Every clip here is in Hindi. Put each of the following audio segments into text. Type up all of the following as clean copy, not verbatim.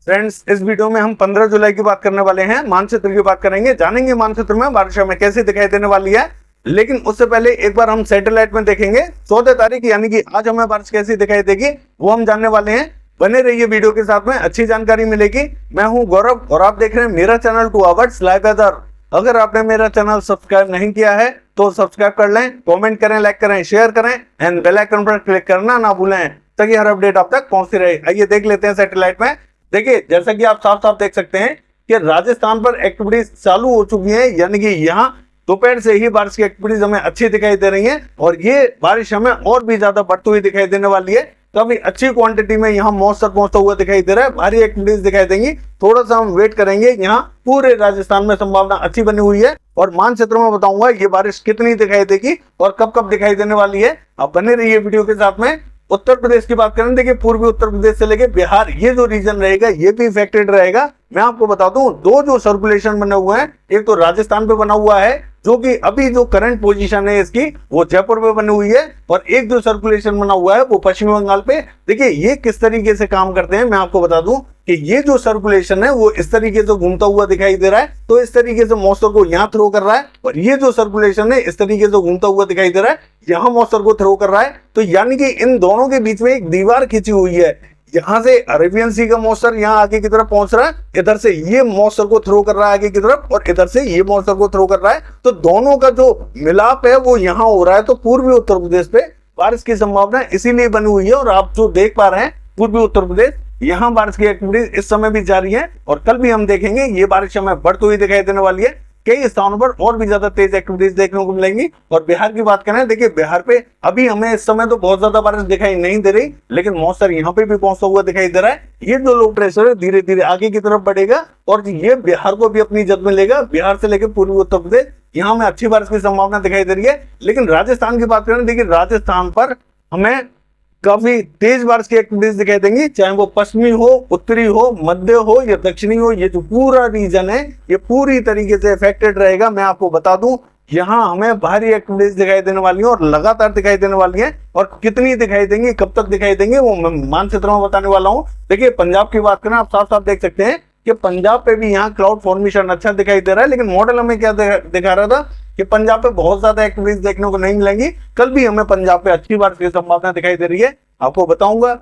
फ्रेंड्स, इस वीडियो में हम 15 जुलाई की बात करने वाले हैं। मानचित्र की बात करेंगे, जानेंगे मानचित्र में बारिश हमें कैसे दिखाई देने वाली है। लेकिन उससे पहले एक बार हम सैटेलाइट में देखेंगे 14 तारीख यानी कि आज हमें बारिश कैसी दिखाई देगी वो हम जानने वाले हैं। बने रहिए वीडियो के साथ में, अच्छी जानकारी मिलेगी। मैं हूं गौरव और आप देख रहे हैं मेरा चैनल 2 आवर्स लाइव वेदर। अगर आपने मेरा चैनल सब्सक्राइब नहीं किया है तो सब्सक्राइब कर लें, कमेंट करें, लाइक करें, शेयर करें एंड बेल आइकन पर क्लिक करना ना भूलें ताकि हर अपडेट आप तक पहुंचती रहे। आइए देख लेते हैं सैटेलाइट में। देखिए, जैसा कि आप साफ साफ देख सकते हैं कि राजस्थान पर एक्टिविटीज चालू हो चुकी है, यानी कि यहाँ दोपहर से ही बारिश की एक्टिविटीज हमें अच्छी दिखाई दे रही हैं और ये बारिश हमें और भी ज्यादा बढ़ती हुई दिखाई देने वाली है। काफी अच्छी क्वांटिटी में यहाँ मॉइस्चर पहुंचता हुआ दिखाई दे रहा है, भारी एक्टिविटीज दिखाई देंगी। थोड़ा सा हम वेट करेंगे। यहाँ पूरे राजस्थान में संभावना अच्छी बनी हुई है और मानचित्र में बताऊंगा ये बारिश कितनी दिखाई देगी और कब कब दिखाई देने वाली है। आप बने रहिए वीडियो के साथ में। उत्तर प्रदेश की बात करें, देखिए पूर्वी उत्तर प्रदेश से लेके बिहार ये जो रीजन रहेगा ये भी इफेक्टेड रहेगा। मैं आपको बता दूं, दो जो सर्कुलेशन बने हुए हैं, एक तो राजस्थान पे बना हुआ है जो कि अभी जो करंट पोजीशन है इसकी वो जयपुर में बनी हुई है, और एक जो सर्कुलेशन बना हुआ है वो पश्चिम बंगाल पे। देखिए ये किस तरीके से काम करते हैं मैं आपको बता दूं कि ये जो सर्कुलेशन है वो इस तरीके से घूमता हुआ दिखाई दे रहा है, तो इस तरीके से मॉइस्चर को यहाँ थ्रो कर रहा है, और ये जो सर्कुलेशन है इस तरीके से घूमता हुआ दिखाई दे रहा है, यहाँ मॉइस्चर को थ्रो कर रहा है। तो यानी कि इन दोनों के बीच में एक दीवार खींची हुई है। यहाँ से अरेबियन सी का मॉइस्चर यहाँ आगे की तरफ पहुंच रहा है, इधर से ये मॉइस्चर को थ्रो कर रहा है आगे की तरफ, और इधर से ये मॉइस्चर को थ्रो कर रहा है। तो दोनों का जो मिलाप है वो यहाँ हो रहा है। तो पूर्वी उत्तर प्रदेश पे बारिश की संभावना इसीलिए बनी हुई है, और आप जो देख पा रहे हैं पूर्वी उत्तर प्रदेश, यहाँ बारिश की एक्टिविटीज इस समय भी जारी है और कल भी हम देखेंगे ये बारिश हमें बढ़ती हुई दिखाई देने वाली है। कई स्थानों पर और भी ज्यादा तेज एक्टिविटीज देखने को मिलेंगी। और बिहार की बात करें, देखिए बिहार पे अभी हमें इस समय तो बहुत ज्यादा बारिश दिखाई नहीं दे रही, लेकिन मॉइस्चर यहाँ पे भी पहुंचता हुआ दिखाई दे रहा है। ये जो लो प्रेशर है धीरे धीरे आगे की तरफ बढ़ेगा और ये बिहार को भी अपनी जद में लेगा। बिहार से लेकर पूर्वी उत्तर प्रदेश यहाँ में अच्छी बारिश की संभावना दिखाई दे रही है। लेकिन राजस्थान की बात करें, देखिए राजस्थान पर हमें काफी तेज बारिश की एक्टिविटीज दिखाई देंगी, चाहे वो पश्चिमी हो, उत्तरी हो, मध्य हो या दक्षिणी हो। ये जो पूरा रीजन है ये पूरी तरीके से इफेक्टेड रहेगा। मैं आपको बता दूं यहाँ हमें भारी एक्टिविटीज दिखाई देने वाली है और लगातार दिखाई देने वाली है, और कितनी दिखाई देंगी, कब तक दिखाई देंगे वो मैं मानचित्र में बताने वाला हूँ। देखिए पंजाब की बात करें, आप साफ साफ देख सकते हैं कि पंजाब पे भी यहाँ क्लाउड फॉर्मेशन अच्छा दिखाई दे रहा है, लेकिन मॉडल हमें क्या दिखा रहा था कि पंजाब पे बहुत ज्यादा एक्टिविटीज देखने को नहीं मिलेंगी। कल भी हमें पंजाब पे अच्छी बारिश की संभावना दिखाई दे रही है, आपको बताऊंगा।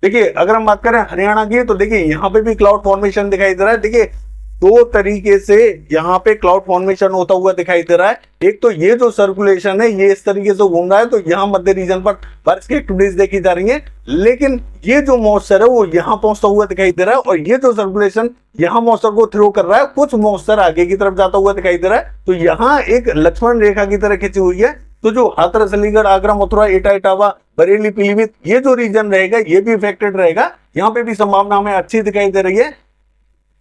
देखिए अगर हम बात करें हरियाणा की, तो देखिए यहाँ पे भी क्लाउड फॉर्मेशन दिखाई दे रहा है। देखिए दो तरीके से यहाँ पे क्लाउड फॉर्मेशन होता हुआ दिखाई दे रहा है। एक तो ये जो सर्कुलेशन है ये इस तरीके से घूम रहा है, तो यहाँ मध्य रीजन पर बारिश की एक्टिविटीज देखी जा रही है, लेकिन ये जो मॉइस्चर है वो यहाँ पहुंचता हुआ दिखाई दे रहा है, और ये जो सर्कुलेशन यहाँ मॉइस्चर को थ्रो कर रहा है, कुछ मॉइस्चर आगे की तरफ जाता हुआ दिखाई दे रहा है। तो यहाँ एक लक्ष्मण रेखा की तरह खींची हुई है। तो जो हाथरस, अलीगढ़, आगरा, मथुरा, एटा, इटावा, बरेली, पीलीभीत ये जो रीजन रहेगा ये भी इफेक्टेड रहेगा। यहाँ पे भी संभावना हमें अच्छी दिखाई दे रही है।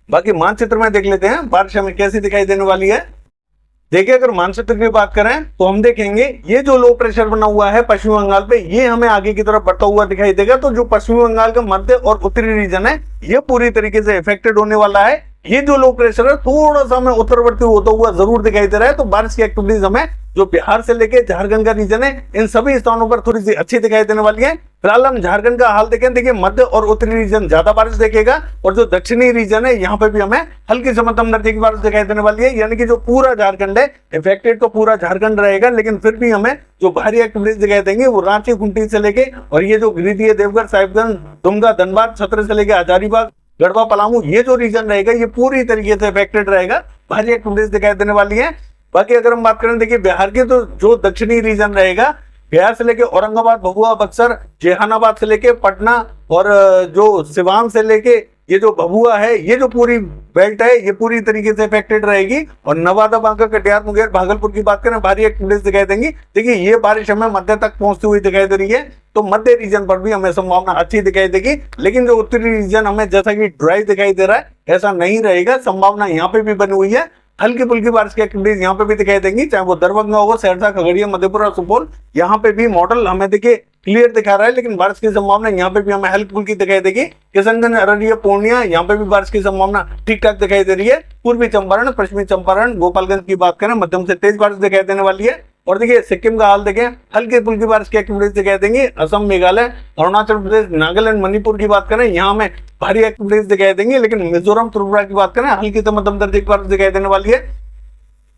बाकी मानचित्र में देख लेते हैं बारिश हमें कैसी दिखाई देने वाली है। देखिए अगर मानचित्र की बात करें तो हम देखेंगे ये जो लो प्रेशर बना हुआ है पश्चिम बंगाल पे, ये हमें आगे की तरफ बढ़ता हुआ दिखाई देगा। तो जो पश्चिमी बंगाल का मध्य और उत्तरी रीजन है ये पूरी तरीके से इफेक्टेड होने वाला है। ये जो लो प्रेशर है थोड़ा सा हमें उत्तरवर्ती होता हुआ जरूर दिखाई दे रहा है। तो बारिश की एक्टिविटीज हमें जो बिहार से लेके झारखंड का रीजन है इन सभी स्थानों पर थोड़ी सी अच्छी दिखाई देने वाली है। फिलहाल हम झारखंड का हाल देखें, देखिए मध्य और उत्तरी रीजन ज्यादा बारिश देखेगा, और जो दक्षिणी रीजन है यहाँ पे भी हमें हल्की से मध्यम दर्जे की बारिश दिखाई देने वाली है। यानी कि जो पूरा झारखंड है, इफेक्टेड तो पूरा झारखंड रहेगा, लेकिन फिर भी हमें जो भारी एक्टिविटीज दिखाई देंगे वो रांची, खूंटी से लेके और ये जो गिरिडीह, देवघर, साहिबगंज, दुमका, धनबाद, छतरपुर से लेके हजारीबाग, गढ़वा, पलामू ये जो रीजन रहेगा ये पूरी तरीके से इफेक्टेड रहेगा, भारी एक्टिविटीज दिखाई देने वाली है। बाकी अगर हम बात करें देखिए बिहार की, तो जो दक्षिणी रीजन रहेगा बिहार से लेके औरंगाबाद, भभुआ, बक्सर, जहानाबाद से लेके पटना, और जो सिवान से लेके ये जो भभुआ है ये जो पूरी बेल्ट है ये पूरी तरीके से इफेक्टेड रहेगी। और नवादा, बांका, कटिहार, मुंगेर, भागलपुर की बात करें भारी एक्टिविटीज दिखाई देंगी। देखिए ये बारिश हमें मध्य तक पहुंचती हुई दिखाई दे रही है, तो मध्य रीजन पर भी हमें संभावना अच्छी दिखाई देगी। लेकिन जो उत्तरी रीजन हमें जैसा कि ड्राई दिखाई दे रहा है ऐसा नहीं रहेगा, संभावना यहाँ पे भी बनी हुई है। हल्की फुल्की बारिश की एक्टिविटीज यहाँ पे भी दिखाई देंगी, चाहे वो दरभंगा हो, सहरसा, खगड़िया, मधेपुरा, सुपौल, यहाँ पे भी मॉडल हमें देखिए क्लियर दिखा रहा है, लेकिन बारिश की संभावना यहाँ पे भी हमें हल्की फुल्की दिखाई देगी। किशनगंज, अररिया, पूर्णिया यहाँ पे भी बारिश की संभावना ठीक ठाक दिखाई दे रही है। पूर्वी चंपारण, पश्चिमी चंपारण, गोपालगंज की बात करें मध्यम से तेज बारिश दिखाई देने वाली है। और देखिए सिक्किम का हाल देखें, हल्की फुल्की बारिश की एक्टिविटीज दिखाई देंगी। असम, मेघालय, अरुणाचल प्रदेश, नागालैंड, मणिपुर की बात करें, यहाँ में भारी एक्टिविटीज दिखाई देंगी। लेकिन मिजोरम, त्रिपुरा की बात करें, हल्की से मध्यम दर्जे की बारिश दिखाई देने वाली है।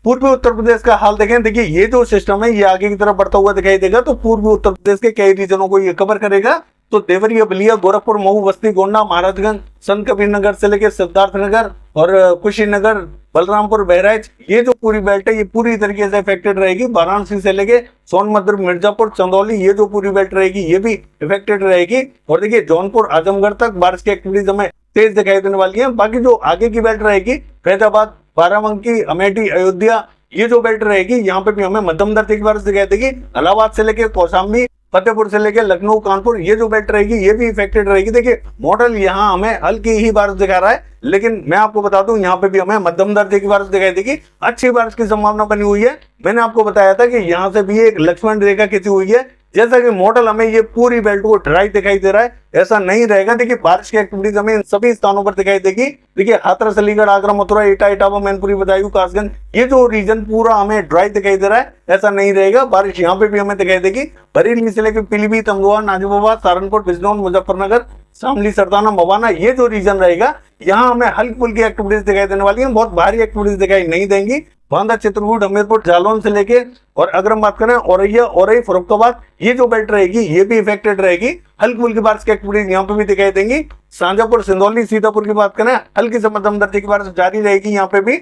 पूर्वी उत्तर प्रदेश का हाल देखें, देखिए ये जो सिस्टम है ये आगे की तरफ बढ़ता हुआ दिखाई देगा, तो पूर्वी उत्तर प्रदेश के कई रीजनों को ये कवर करेगा। तो देवरिया, बलिया, गोरखपुर, मऊ, बस्ती, गोंडा, महाराजगंज, संत कबीर नगर से लेकर सिद्धार्थनगर और कुशीनगर, बलरामपुर, बहराइच, ये जो पूरी बेल्ट है ये पूरी तरीके से इफेक्टेड रहेगी। वाराणसी से लेके सोनभद्र, मिर्जापुर, चंदौली, ये जो पूरी बेल्ट रहेगी ये भी इफेक्टेड रहेगी। और देखिए जौनपुर, आजमगढ़ तक बारिश की एक्टिविटीज हमें तेज दिखाई देने वाली है। बाकी जो आगे की बेल्ट रहेगी, फैजाबाद, बाराबंकी, अमेठी, अयोध्या, ये जो बेल्ट रहेगी यहाँ पे भी हमें मध्यम दर्जे की बारिश दिखाई देगी। इलाहाबाद से लेके कौशाम्बी, फतेहपुर से लेके लखनऊ, कानपुर, ये जो बेल्ट रहेगी ये भी इफेक्टेड रहेगी। देखिए मॉडल यहाँ हमें हल्की ही बारिश दिखा रहा है, लेकिन मैं आपको बता दूं यहाँ पे भी हमें मध्यम दर्जे की बारिश दिखाई देगी। अच्छी बारिश की संभावना बनी हुई है। मैंने आपको बताया था कि यहाँ से भी एक लक्ष्मण रेखा खींची हुई है। जैसा कि मॉडल हमें ये पूरी बेल्ट को ड्राई दिखाई दे रहा है, ऐसा नहीं रहेगा। देखिए बारिश की एक्टिविटीज हमें इन सभी स्थानों पर दिखाई देगी। देखिए हाथरस, अलीगढ़, आगरा, मथुरा, एटा, इटावा, मैनपुरी, बदायूं, कासगंज, ये जो रीजन पूरा हमें ड्राई दिखाई दे रहा है, ऐसा नहीं रहेगा। बारिश यहाँ पे भी हमें दिखाई देगी। बरेली से लेकर पीलीभीत, अमरोहा, नाजिबाबाद, सहारनपुर, बिजनौर, मुजफ्फरनगर, शामली, सरदाना, मवाना, ये जो रीजन रहेगा यहाँ हमें हल्की फुल्की एक्टिविटीज दिखाई देने वाली है। बहुत भारी एक्टिविटीज दिखाई नहीं देंगी। बांदा, चित्रकूट, हमीरपुर, जालौन से लेके और अगर हम बात करें औरैया, औरई, फर्रुखाबाद, ये जो बेल्ट रहेगी ये भी इफेक्टेड रहेगी। हल्की फुल्की बारिश की एक्टिविटीज यहाँ पे भी दिखाई देंगी। शाजापुर, सिंदौली, सीतापुर की बात करें, हल्की से मध्यम दर्जे की बारिश जारी रहेगी यहाँ पे भी।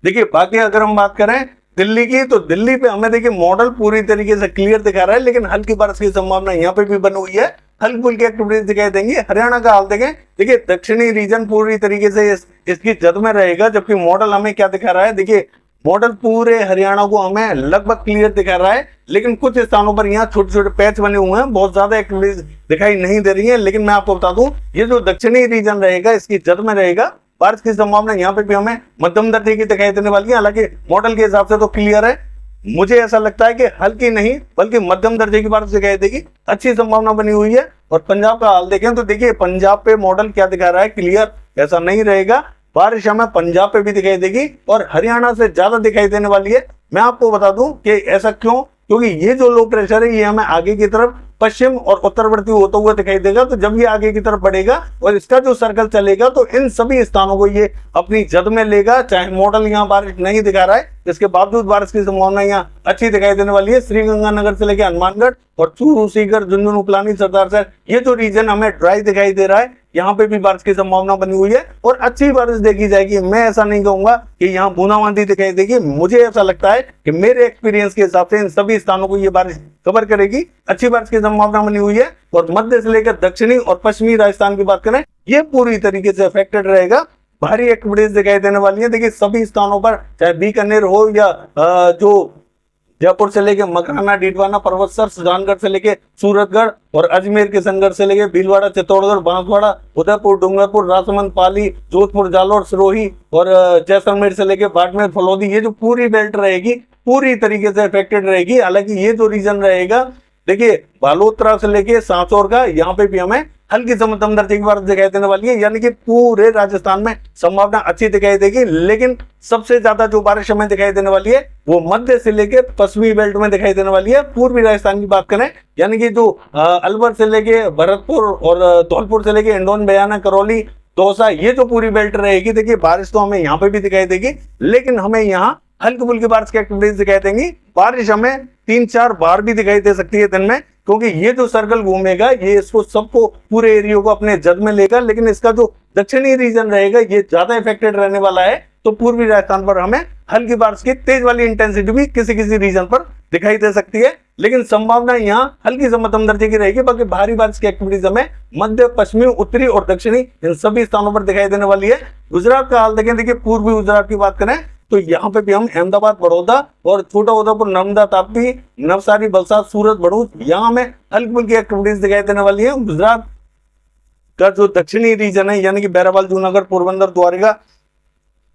देखिए बाकी अगर हम बात करें दिल्ली की, तो दिल्ली पे हमें देखिए मॉडल पूरी तरीके से क्लियर दिखा रहा है, लेकिन हल्की बारिश की संभावना यहाँ पे भी बनी हुई है। हल्की फुल्की एक्टिविटीज दिखाई देंगी। हरियाणा का हाल देखें, देखिए दक्षिणी रीजन पूरी तरीके से इसकी जद में रहेगा, जबकि मॉडल हमें क्या दिखा रहा है, देखिए मॉडल पूरे हरियाणा को हमें लगभग क्लियर दिखा रहा है, लेकिन कुछ स्थानों पर यहाँ छोटे छोटे पैच बने हुए हैं, बहुत ज्यादा एक्टिविटीज दिखाई नहीं दे रही है। लेकिन मैं आपको बता दूं ये जो दक्षिणी रीजन रहेगा इसकी जद में रहेगा। बारिश की संभावना यहाँ पे भी हमें मध्यम दर्जे की दिखाई देने वाली है। हालांकि मॉडल के हिसाब से तो क्लियर है, मुझे ऐसा लगता है कि हल्की नहीं बल्कि मध्यम दर्जे की बारिश दिखाई देगी। अच्छी संभावना बनी हुई है। और पंजाब का हाल देखें तो देखिए पंजाब पे मॉडल क्या दिखा रहा है, क्लियर ऐसा नहीं रहेगा। बारिश हमें पंजाब पे भी दिखाई देगी और हरियाणा से ज्यादा दिखाई देने वाली है। मैं आपको बता दूं कि ऐसा क्यों, क्योंकि ये जो लो प्रेशर है ये हमें आगे की तरफ पश्चिम और उत्तरवर्ती होता हुआ दिखाई देगा। तो जब ये आगे की तरफ बढ़ेगा और इसका जो सर्कल चलेगा तो इन सभी स्थानों को ये अपनी जद में लेगा। चाहे मॉडल यहाँ बारिश नहीं दिखा रहा है, इसके बावजूद बारिश की संभावना यहाँ अच्छी दिखाई देने वाली है। श्रीगंगानगर से लेकर हनुमानगढ़ और चूरू, सीकर, झुंझुनू, उपलानी, सरदार शहर, ये जो रीजन हमें ड्राई दिखाई दे रहा है, यहाँ पे भी बारिश की संभावना बनी हुई है और अच्छी बारिश देखी जाएगी। मैं ऐसा नहीं कहूंगा कि यहाँ बूंदाबांदी दिखाई देगी। मुझे ऐसा लगता है कि मेरे एक्सपीरियंस के हिसाब से इन सभी स्थानों को ये बारिश कवर करेगी। अच्छी बारिश की संभावना बनी हुई है। और मध्य से लेकर दक्षिणी और पश्चिमी राजस्थान की बात करें, ये पूरी तरीके से अफेक्टेड रहेगा। भारी एक्टिविटीज दिखाई देने वाली है। देखिए सभी स्थानों पर, चाहे बीकानेर हो या जो जयपुर से लेके मकराना, डीडवाना, पर्वतसर, सुजानगढ़ से लेके सूरतगढ़ और अजमेर के संघर्ष से लेके भीलवाड़ा, चित्तौड़गढ़, बांसवाड़ा, उदयपुर, डूंगरपुर, राजसमंद, पाली, जोधपुर, जालौर, सिरोही और जैसलमेर से लेके बाड़मेर, फलौदी, ये जो पूरी बेल्ट रहेगी पूरी तरीके से अफेक्टेड रहेगी। हालांकि ये जो रीजन रहेगा, देखिए बालोतरा से लेके सांचौर का, यहाँ पे भी हमें हल्की से मध्यम दर्जे की बारिश दिखाई देने वाली है। यानी कि पूरे राजस्थान में संभावना अच्छी दिखाई देगी। लेकिन सबसे ज्यादा जो बारिश हमें दिखाई देने वाली है वो मध्य से लेकर पश्चिमी बेल्ट में दिखाई देने वाली है। पूर्वी राजस्थान की बात करें, यानी कि जो अलवर से लेके भरतपुर और धौलपुर से लेके इंडोन, बयाना, करौली, दौसा, ये जो पूरी बेल्ट रहेगी, देखिए बारिश तो हमें यहाँ पे भी दिखाई देगी, लेकिन हमें यहाँ हल्की फुल्की बारिश की एक्टिविटीज दिखाई देंगी। बारिश हमें 3-4 बार भी दिखाई दे सकती है दिन में, क्योंकि ये जो सर्कल घूमेगा ये इसको सबको पूरे एरिया को अपने जद में लेगा। लेकिन इसका जो दक्षिणी रीजन रहेगा ये ज्यादा इफेक्टेड रहने वाला है। तो पूर्वी राजस्थान पर हमें हल्की बारिश की तेज वाली इंटेंसिटी भी किसी किसी रीजन पर दिखाई दे सकती है। लेकिन संभावना यहाँ हल्की से मध्यम दर्जे की रहेगी। बाकी भारी बारिश की एक्टिविटीज हमें मध्य, पश्चिमी, उत्तरी और दक्षिणी इन सभी स्थानों पर दिखाई देने वाली है। गुजरात का हाल देखें, देखिए पूर्वी गुजरात की बात करें तो यहाँ पे भी हम अहमदाबाद, बड़ौदा और छोटा उदयपुर, नर्मदा, तापी, नवसारी, वलसाड, सूरत, भरूच, यहाँ में हल्की फुल्की एक्टिविटीज दिखाई देने वाली है। गुजरात का जो दक्षिणी रीजन है, यानी कि बैराबाल, जूनागढ़, पोरबंदर, द्वारका,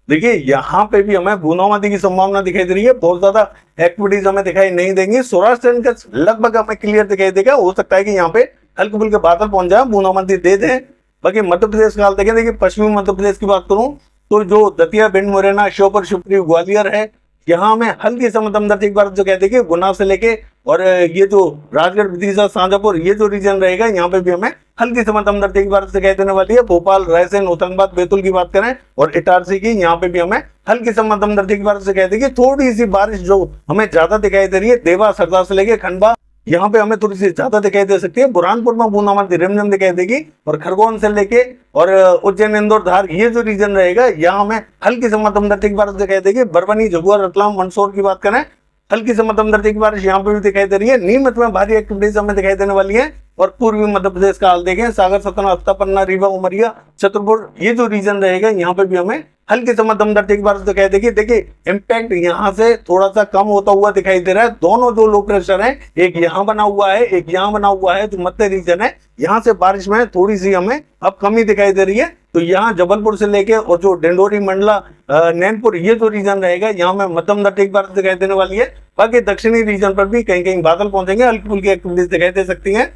देखिए यहाँ पे भी हमें बूंदाबांदी की संभावना दिखाई दे रही है। बहुत ज्यादा एक्टिविटीज हमें दिखाई नहीं देंगी। सौराष्ट्र का लगभग हमें क्लियर दिखाई देगा। हो सकता है कि यहाँ पे हल्के फुल्के बादल पहुंच जाए, बूंदाबांदी दे दें। बाकी मध्य प्रदेश का हाल देखें, देखिए पश्चिमी मध्य प्रदेश की बात करूं तो जो दतिया, भिंड, मुरैना, श्योपुर, शिवपुरी, ग्वालियर है, यहाँ हमें हल्की से मध्यम दर्जे की बारिश जो कह देगी गुना से लेके और ये जो राजगढ़, विदिशा, शाजापुर ये जो रीजन रहेगा यहाँ पे भी हमें हल्की से मध्यम दर्जे की बारिश दिखाई देने वाली है। भोपाल, रायसेन, होशंगाबाद, बैतूल की बात करें और इटारसी की, यहाँ पे भी हमें हल्की से मध्यम दर्जे की बारिश दिखाई देगी। थोड़ी सी बारिश जो हमें ज्यादा दिखाई दे रही है देवास, हरदा से लेके खंडवा, यहाँ पे हमें थोड़ी सी ज्यादा दिखाई दे सकती है। बुरहानपुर में बूंदाबांदी रिमझिम दिखाई देगी और खरगोन से लेके और उज्जैन, इंदौर, धार ये जो रीजन रहेगा यहाँ हमें हल्की से मध्यम दर्जे की बारिश दिखाई देगी। बरबनी, झबुआ, रतलाम, मंदसौर की बात करें हल्की से मध्यम दर्जे की बारिश यहाँ पे भी दिखाई दे रही है। नीमच में भारी एक्टिविटीज हमें दिखाई देने वाली है। और पूर्वी मध्य प्रदेश का हाल देखें, सागर, सतना, अत्ता, पन्ना, रीवा, उमरिया, छतरपुर ये जो रीजन रहेगा यहाँ पे भी हमें हल्की से मध्यम दर्जे की बारिश दिखाई देगी। देखिए इम्पैक्ट यहाँ से थोड़ा सा कम होता हुआ दिखाई दे रहा है। दोनों जो लो प्रेशर है, एक यहाँ बना हुआ है, एक यहाँ बना हुआ है, जो मध्य रीजन है यहाँ से बारिश में थोड़ी सी हमें अब कमी दिखाई दे रही है। तो यहाँ जबलपुर से लेके और जो डिंडोरी, मंडला, नैनपुर ये जो रीजन रहेगा यहाँ में मध्यम दर्जे की बारिश दिखाई देने वाली है। बाकी दक्षिणी रीजन पर भी कहीं कहीं बादल पहुंचेंगे, हल्की फुल्की एक्टिविटीज दिखाई दे सकती है।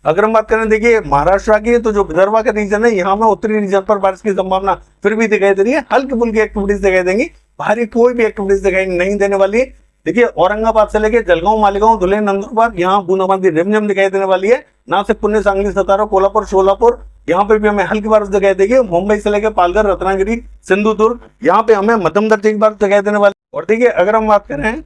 अगर हम बात करें देखिए महाराष्ट्र की, तो जो विदर्भा का रीजन है यहाँ में उत्तरी रीजन पर बारिश की संभावना फिर भी दिखाई दे रही है। हल्की फुल्की एक्टिविटीज दिखाई देंगी, भारी कोई भी एक्टिविटीज दिखाई नहीं देने वाली। देखिए औरंगाबाद से लेके जलगांव, मालेगांव, धुले, नंदुरबार यहाँ बूंदाबांदी रिमझिम दिखाई देने वाली है। नासिक, पुणे, सांगली, सतारा, कोल्हापुर, सोलापुर यहाँ पे भी हमें हल्की बारिश दिखाई देगी। मुंबई से लेकर पालघर, रत्नागिरी, सिंधुदुर्ग यहाँ पे हमें मध्यम दर्जे की बारिश दिखाई देने वाली। और देखिए अगर हम बात करें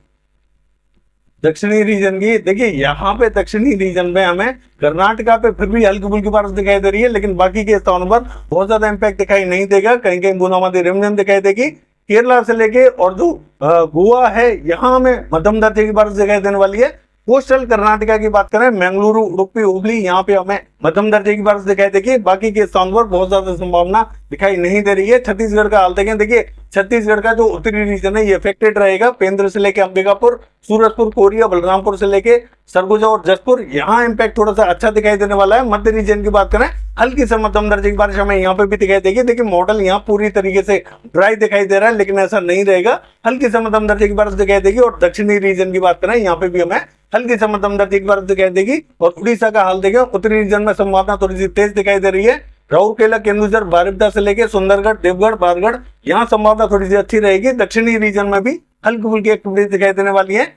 दक्षिणी रीजन की, देखिए यहाँ पे दक्षिणी रीजन में हमें कर्नाटका पे फिर भी हल्की फुल्की बारिश दिखाई दे रही है, लेकिन बाकी के स्थानों पर बहुत ज्यादा इम्पैक्ट दिखाई नहीं देगा। कहीं कहीं बूंदाबांदी रिमझिम दिखाई देगी। केरला से लेके और जो गोवा है यहाँ हमें मध्यम दर्जे की बारिश दिखाई देने वाली है। कोस्टल कर्नाटका की बात करें, मंगलुरु, उडुपी, हुबली यहाँ पे हमें मध्यम दर्जे की बारिश दिखाई देगी। बाकी के स्थानों पर बहुत ज्यादा संभावना दिखाई नहीं दे रही है। छत्तीसगढ़ का हाल देखें, देखिए छत्तीसगढ़ का जो उत्तरी रीजन है ये अफेक्टेड रहेगा। पेंद्र से लेके अंबिकापुर, सूरजपुर, कोरिया, बलरामपुर से लेके सरगुजा और जसपुर यहाँ इम्पैक्ट थोड़ा सा अच्छा दिखाई देने वाला है। मध्य रीजन की बात करें हल्की से मध्यम दर्जे की बारिश हमें यहाँ पे भी दिखाई देगी। देखिए मॉडल यहाँ पूरी तरीके से ड्राई दिखाई दे रहा है, लेकिन ऐसा नहीं रहेगा, हल्की से मध्यम दर्जे की बारिश दिखाई देगी। और दक्षिणी रीजन की बात करें यहाँ पे भी हमें हल्की से मध्यम दर्जे की बारिश दिखाई देगी। और उड़ीसा का हाल देखें, उत्तरी रीजन में संभावना थोड़ी सी तेज दिखाई दे रही है। राउरकेला, केंदुझर, बारिपदा से लेके सुंदरगढ़, देवगढ़, बारगढ़ यहाँ संभावना थोड़ी सी अच्छी रहेगी। दक्षिणी रीजन में भी हल्की फुल्की एक्टिविटीज दिखाई देने वाली है।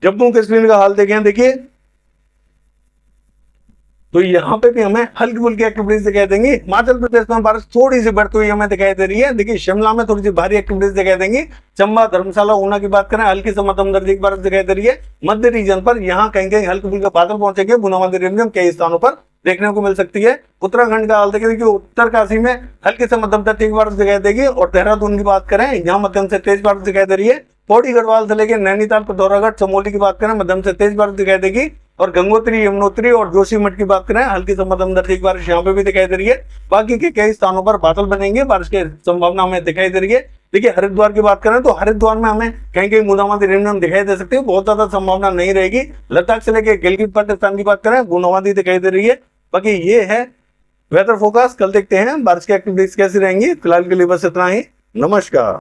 जम्मू कश्मीर का हाल देखें, देखिए तो यहाँ पे भी हमें हल्की फुल्की एक्टिविटीज दिखाई देंगी। हिमाचल प्रदेश में बारिश थोड़ी सी बढ़ती हुई हमें दिखाई दे रही है। देखिए शिमला में थोड़ी सी भारी एक्टिविटीज दिखाई देंगी। चंबा, धर्मशाला, ऊना की बात करें हल्की से मध्यम दर्जे की बारिश दिखाई दे रही है। मध्य रीजन पर यहाँ कहीं कहीं हल्की फुल्के बादल पहुंचेंगे। बूंदाबांदी रिमझिम कई स्थानों पर देखने को मिल सकती है। उत्तराखंड का हाल देखिए, उत्तरकाशी में हल्की से मध्यम दर्जे की बारिश दिखाई देगी। और देहरादून की बात करें यहाँ मध्यम से तेज बारिश दिखाई दे रही है। पौड़ी गढ़वाल से लेकर नैनीताल, पिथौरागढ़, चमोली की बात करें मध्यम से तेज बारिश दिखाई देगी। और गंगोत्री, यमुनोत्री और जोशीमठ की बात करें हल्की से मध्यम दर्जे की बारिश यहाँ पे भी दिखाई दे रही है। बाकी के कई स्थानों पर बादल बनेंगे, बारिश की संभावना हमें दिखाई दे रही है। देखिए हरिद्वार की बात करें तो हरिद्वार में हमें कहीं कहीं बूंदाबांदी रिमझिम दिखाई दे सकती है, बहुत ज्यादा संभावना नहीं रहेगी। लद्दाख से लेकर गिलगित बाल्टिस्तान की बात करें बूंदाबांदी दिखाई दे रही है। बाकी ये है वेदर फोरकास्ट। कल देखते हैं बारिश की एक्टिविटीज कैसी रहेंगी। फिलहाल के लिए बस इतना ही। नमस्कार।